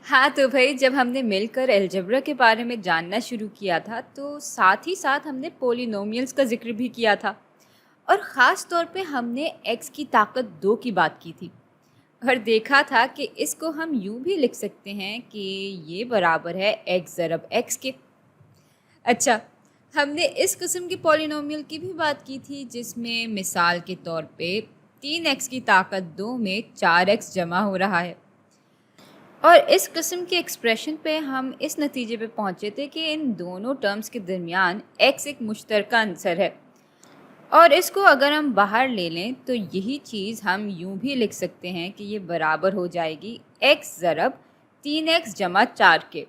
हाँ, तो भई जब हमने मिलकर अलजेब्रा के बारे में जानना शुरू किया था, तो साथ ही साथ हमने पॉलिनोमियल्स का ज़िक्र भी किया था और ख़ास तौर पे हमने x की ताकत 2 की बात की थी और देखा था कि इसको हम यूँ भी लिख सकते हैं कि ये बराबर है x ज़रब x के। अच्छा, हमने इस किस्म के पॉलिनोमियल की भी बात की थी जिसमें मिसाल के तौर पे 3x की ताकत 2 में 4x जमा हो रहा है। और इस किस्म के एक्सप्रेशन पे हम इस नतीजे पे पहुंचे थे कि इन दोनों टर्म्स के दरमियान x एक मुश्तरका अंसर है और इसको अगर हम बाहर ले लें तो यही चीज़ हम यूं भी लिख सकते हैं कि ये बराबर हो जाएगी x ज़रब 3x जमा 4 के।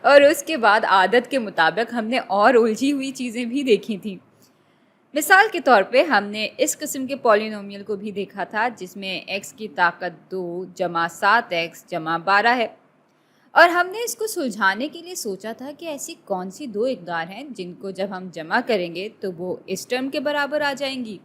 और उसके बाद आदत के मुताबिक हमने और उलझी हुई चीज़ें भी देखी थी। मिसाल के तौर पे हमने इस किस्म के पॉलिनोमियल को भी देखा था जिसमें x की ताकत 2 जमा 7x जमा 12 है और हमने इसको सुलझाने के लिए सोचा था कि ऐसी कौन सी दो इकदार हैं जिनको जब हम जमा करेंगे तो वो इस टर्म के बराबर आ जाएंगी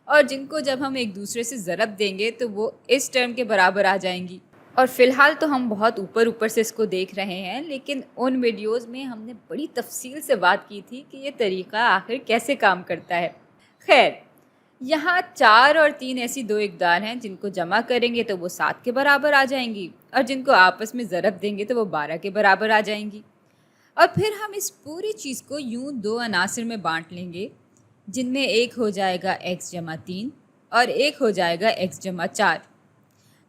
और जिनको जब हम एक दूसरे से ज़रब देंगे तो वो इस टर्म के बराबर आ जाएंगी। और फ़िलहाल तो हम बहुत ऊपर ऊपर से इसको देख रहे हैं, लेकिन उन वीडियोज़ में हमने बड़ी तफसील से बात की थी कि ये तरीक़ा आखिर कैसे काम करता है। खैर, यहाँ 4 और 3 ऐसी दो इकदार हैं जिनको जमा करेंगे तो वो 7 के बराबर आ जाएंगी और जिनको आपस में ज़रब देंगे तो वो 12 के बराबर आ जाएंगी। और फिर हम इस पूरी चीज़ को यूँ दो अनासिर में बांट लेंगे जिनमें एक हो जाएगा x जमा 3 और एक हो जाएगा x जमा 4।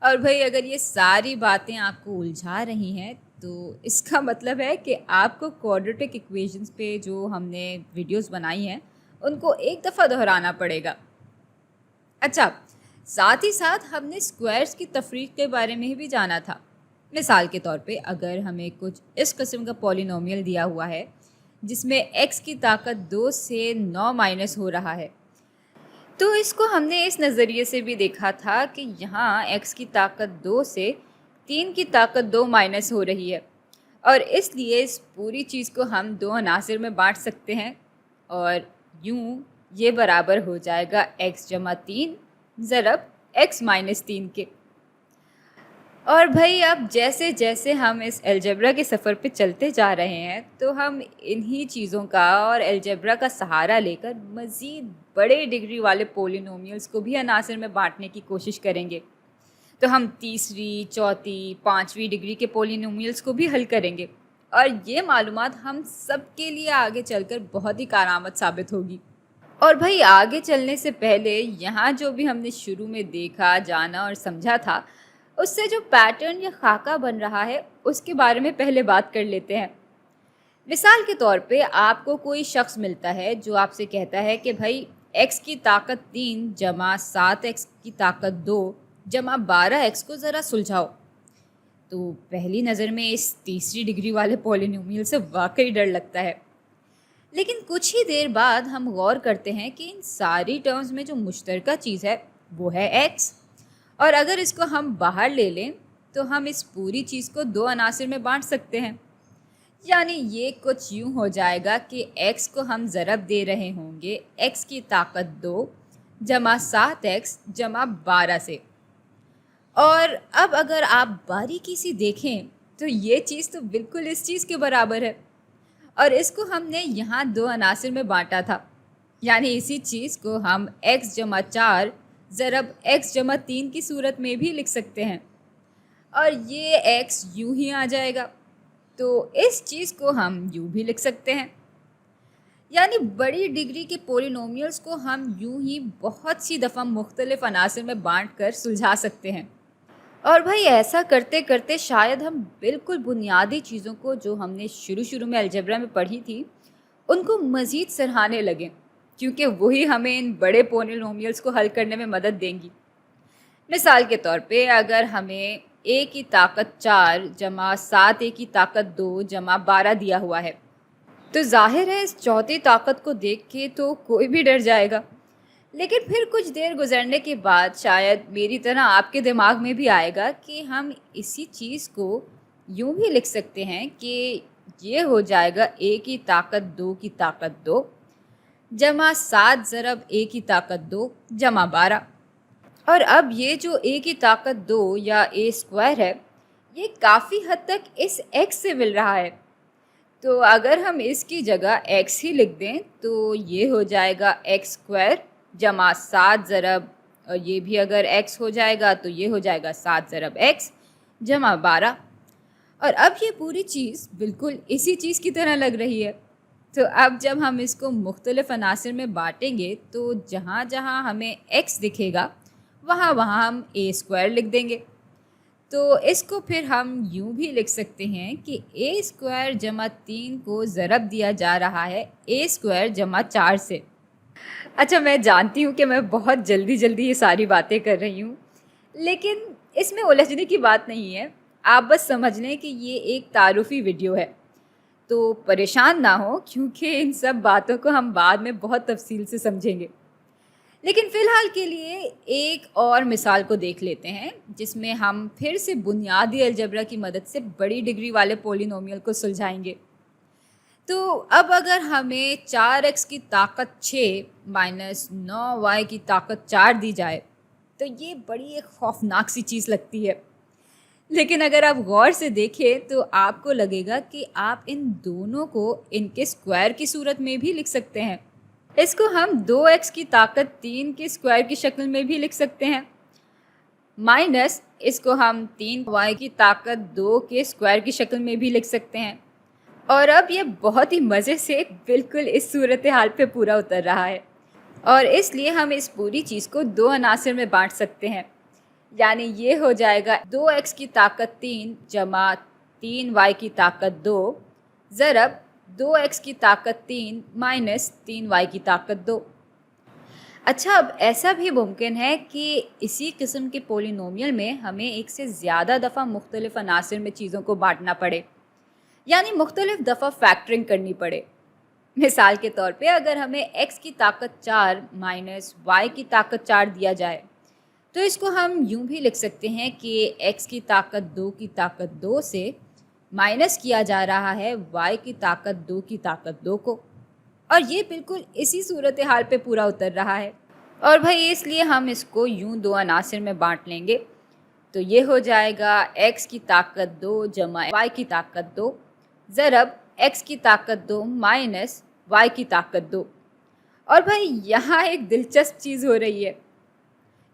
और भाई अगर ये सारी बातें आपको उलझा रही हैं तो इसका मतलब है कि आपको क्वाड्रेटिक इक्वेशंस पे जो हमने वीडियोस बनाई हैं उनको एक दफ़ा दोहराना पड़ेगा। अच्छा, साथ ही साथ हमने स्क्वायर्स की तफरीक के बारे में भी जाना था। मिसाल के तौर पे अगर हमें कुछ इस किस्म का पॉलिनोमियल दिया हुआ है जिसमें x की ताकत 2 से 9 माइनस हो रहा है, तो इसको हमने इस नज़रिए से भी देखा था कि यहाँ x की ताकत 2 से 3 की ताकत 2 माइनस हो रही है और इसलिए इस पूरी चीज़ को हम दो अनासिर में बांट सकते हैं और यूँ ये बराबर हो जाएगा x जमा 3 ज़रब x माइनस 3 के। और भाई अब जैसे जैसे हम इस अलजेब्रा के सफ़र पे चलते जा रहे हैं तो हम इन्हीं चीज़ों का और अलजेब्रा का सहारा लेकर मज़ीद बड़े डिग्री वाले पोलिनोमियल्स को भी अनासिर में बांटने की कोशिश करेंगे। तो हम तीसरी, चौथी, पाँचवीं डिग्री के पोलिनोमियल्स को भी हल करेंगे और ये मालूमात हम सब के लिए आगे चलकर बहुत ही कारआमद साबित होगी। और भाई आगे चलने से पहले यहाँ जो भी हमने शुरू में देखा, जाना और समझा था उससे जो पैटर्न या खाका बन रहा है उसके बारे में पहले बात कर लेते हैं। मिसाल के तौर पे आपको कोई शख्स मिलता है जो आपसे कहता है कि भाई x की ताकत 3 जमा 7x की ताकत 2 जमा 12x को ज़रा सुलझाओ। तो पहली नज़र में इस तीसरी डिग्री वाले पॉलिनोमियल से वाकई डर लगता है, लेकिन कुछ ही देर बाद हम गौर करते हैं कि इन सारी टर्म्स में जो मुश्तरका चीज़ है वो है x और अगर इसको हम बाहर ले लें तो हम इस पूरी चीज़ को दो अनासिर में बांट सकते हैं। यानी ये कुछ यूँ हो जाएगा कि x को हम ज़रब दे रहे होंगे x की ताकत 2 जमा 7x जमा 12 से। और अब अगर आप बारीकी से देखें तो ये चीज़ तो बिल्कुल इस चीज़ के बराबर है और इसको हमने यहाँ दो अनासिर में बांटा था। यानी इसी चीज़ को हम x जमा 4 ज़रब x जमा 3 की सूरत में भी लिख सकते हैं और ये x यूँ ही आ जाएगा। तो इस चीज़ को हम यूँ भी लिख सकते हैं। यानी बड़ी डिग्री के पॉलिनोमियल्स को हम यूँ ही बहुत सी दफ़ा मुख्तलिफ अनासिर में बांट कर सुलझा सकते हैं। और भाई ऐसा करते करते शायद हम बिल्कुल बुनियादी चीज़ों को जो हमने शुरू में अलजेब्रा में पढ़ी थी उनको मज़ीद सराहने लगें, क्योंकि वही हमें इन बड़े पॉलिनोमियल्स को हल करने में मदद देंगी। मिसाल के तौर पे अगर हमें a की ताकत 4 जमा 7a की ताकत 2 जमा 12 दिया हुआ है तो जाहिर है इस चौथी ताकत को देख के तो कोई भी डर जाएगा, लेकिन फिर कुछ देर गुजरने के बाद शायद मेरी तरह आपके दिमाग में भी आएगा कि हम इसी चीज़ को यूँ भी लिख सकते हैं कि ये हो जाएगा a की ताकत 2 की ताकत 2 जमा 7 ज़रब a की ताकत 2 जमा 12। और अब ये जो a की ताकत 2 या a स्क्वायर है ये काफ़ी हद तक इस x से मिल रहा है। तो अगर हम इसकी जगह x ही लिख दें तो ये हो जाएगा एक्स स्क्वायर जमा 7 ज़रब, और ये भी अगर x हो जाएगा तो ये हो जाएगा 7 ज़रब x जमा 12। और अब ये पूरी चीज़ बिल्कुल इसी चीज़ की तरह लग रही है। तो अब जब हम इसको मुख्तलिफ अनासिर में बांटेंगे तो जहाँ जहाँ हमें x दिखेगा वहाँ वहाँ हम a स्क्वायर लिख देंगे। तो इसको फिर हम यूँ भी लिख सकते हैं कि a स्क्वायर जमा 3 को ज़रब दिया जा रहा है a स्क्वायर जमा 4 से। अच्छा, मैं जानती हूँ कि मैं बहुत जल्दी जल्दी ये सारी बातें कर रही हूँ, लेकिन इसमें उलझने की बात नहीं है। आप बस समझ लें कि ये एक तारुफ़ी वीडियो है, तो परेशान ना हो, क्योंकि इन सब बातों को हम बाद में बहुत तफसील से समझेंगे। लेकिन फ़िलहाल के लिए एक और मिसाल को देख लेते हैं, जिसमें हम फिर से बुनियादी अलजबरा की मदद से बड़ी डिग्री वाले पोलिनोमियल को सुलझाएंगे। तो अब अगर हमें 4x की ताकत 6 माइनस 9y की ताकत 4 दी जाए तो ये बड़ी एक खौफनाक सी चीज़ लगती है। लेकिन अगर आप गौर से देखें तो आपको लगेगा कि आप इन दोनों को इनके स्क्वायर की सूरत में भी लिख सकते हैं। इसको हम 2x की ताकत 3 के स्क्वायर की शक्ल में भी लिख सकते हैं, माइनस इसको हम 3y की ताकत 2 के स्क्वायर की शक्ल में भी लिख सकते हैं। और अब ये बहुत ही मज़े से बिल्कुल इस सूरत हाल पे पूरा उतर रहा है, और इसलिए हम इस पूरी चीज़ को 2 अनासर में बांट सकते हैं। यानी ये हो जाएगा 2x की ताकत 3 जमा 3y की ताकत 2 ज़रब 2x की ताकत 3 माइनस 3y की ताकत 2। अच्छा, अब ऐसा भी मुमकिन है कि इसी किस्म के पोलिनोमियल में हमें एक से ज़्यादा दफ़ा मुख्तलिफ अनासर में चीज़ों को बांटना पड़े, यानी मुख्तलिफ दफ़ा फैक्टरिंग करनी पड़े। मिसाल के तौर पे अगर हमें x की ताकत 4 माइनस y की ताकत 4 दिया जाए तो इसको हम यूँ भी लिख सकते हैं कि x की ताकत 2 की ताकत 2 से माइनस किया जा रहा है y की ताकत 2 की ताकत 2 को, और ये बिल्कुल इसी सूरत हाल पे पूरा उतर रहा है। और भाई इसलिए हम इसको यूँ 2 अनासर में बांट लेंगे। तो ये हो जाएगा x की ताकत 2 जमा y की ताकत 2 ज़रब x की ताकत 2 माइनस y की ताकत 2। और भाई यहाँ एक दिलचस्प चीज़ हो रही है,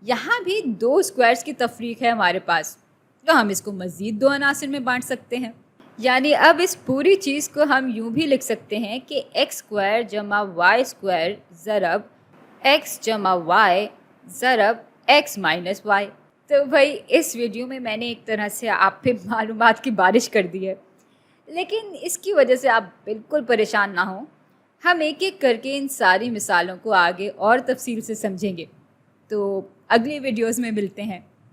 यहाँ भी 2 स्क्वायर्स की तफरीक है हमारे पास, तो हम इसको मज़ीद 2 अनासर में बांट सकते हैं। यानी अब इस पूरी चीज़ को हम यूँ भी लिख सकते हैं कि एक्स स्क्वायर जमा वाई स्क्वायर ज़रब एक्स जमा वाई ज़रब एक्स माइनस वाई। तो भाई इस वीडियो में मैंने एक तरह से आप पे मालूमात की बारिश कर दी है, लेकिन इसकी वजह से आप बिल्कुल परेशान ना हो। हम एक एक करके इन सारी मिसालों को आगे और तफसील से समझेंगे। तो अगली वीडियोज़ में मिलते हैं।